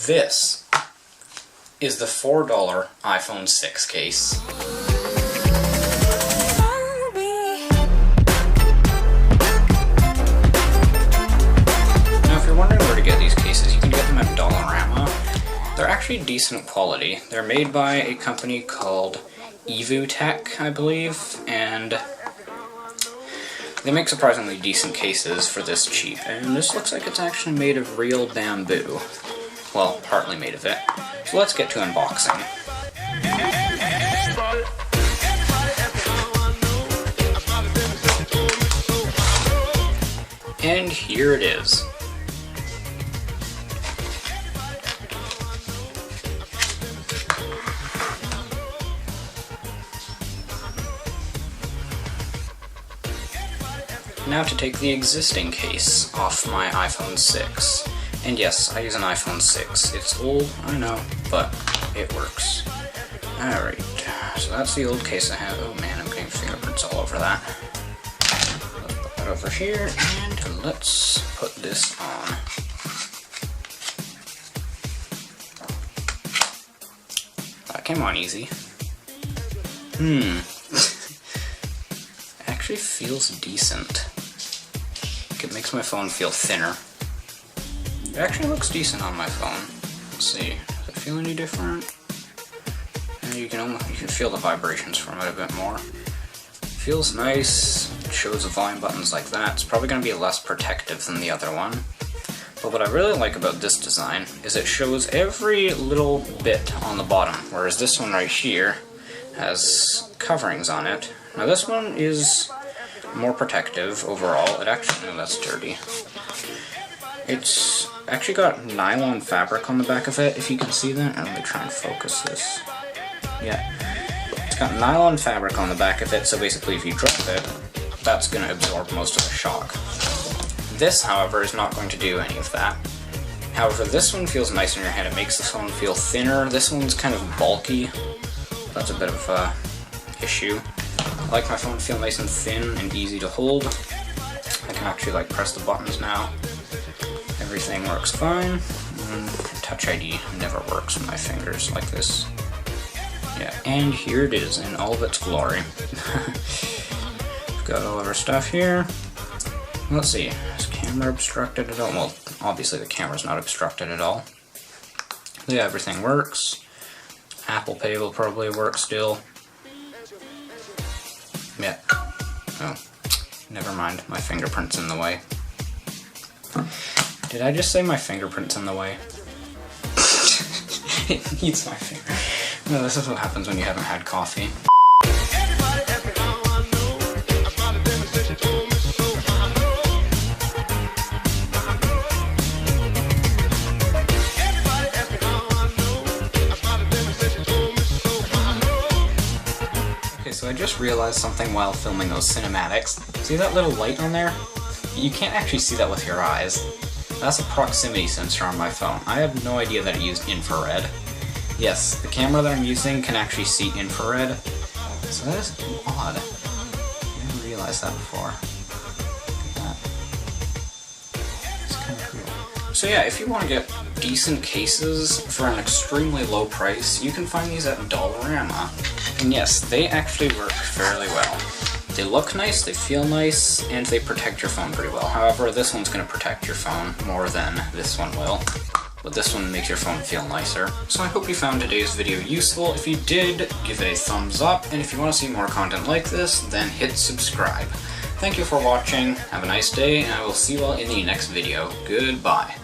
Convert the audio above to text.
This is the $4 iPhone 6 case. Now if you're wondering where to get these cases, you can get them at Dollarama. They're actually decent quality. They're made by a company called Tech, I believe, and they make surprisingly decent cases for this cheap. And this looks like it's actually made of real bamboo. Well, partly made of it. So let's get to unboxing. And here it is. Now to take the existing case off my iPhone 6. And yes, I use an iPhone 6. It's old, I know, but it works. Alright, so that's the old case I have. Oh man, I'm getting fingerprints all over that. Let's put that over here, and let's put this on. That came on easy. Actually feels decent. It makes my phone feel thinner. It actually looks decent on my phone. Let's see, does it feel any different? And you can feel the vibrations from it a bit more. It feels nice. It shows the volume buttons like that. It's probably going to be less protective than the other one. But what I really like about this design is it shows every little bit on the bottom, whereas this one right here has coverings on it. Now this one is more protective overall. It actually, no, that's dirty. It's actually got nylon fabric on the back of it, if you can see that. Let me try and focus this. Yeah. It's got nylon fabric on the back of it, so basically if you drop it, that's going to absorb most of the shock. This, however, is not going to do any of that. However, this one feels nice in your hand. It makes the phone feel thinner. This one's kind of bulky. That's a bit of a issue. I like my phone to feel nice and thin and easy to hold. I can actually press the buttons now. Everything works fine. Touch ID never works with my fingers like this. Yeah, and here it is in all of its glory. We've got all of our stuff here. Let's see, is the camera obstructed at all? Well, obviously the camera's not obstructed at all. Yeah, everything works. Apple Pay will probably work still. Yeah. Oh, never mind. My fingerprint's in the way. Did I just say my fingerprint's in the way? It needs my finger. No, this is what happens when you haven't had coffee. So I just realized something while filming those cinematics. See that little light on there? You can't actually see that with your eyes. That's a proximity sensor on my phone. I had no idea that it used infrared. Yes, the camera that I'm using can actually see infrared. So that is odd. I didn't realize that before. Look at that. It's kind of cool. So yeah, if you want to get decent cases for an extremely low price, you can find these at Dollarama. And yes, they actually work fairly well. They look nice, they feel nice, and they protect your phone pretty well. However, this one's going to protect your phone more than this one will. But this one makes your phone feel nicer. So I hope you found today's video useful. If you did, give it a thumbs up, and if you want to see more content like this, then hit subscribe. Thank you for watching, have a nice day, and I will see you all in the next video. Goodbye.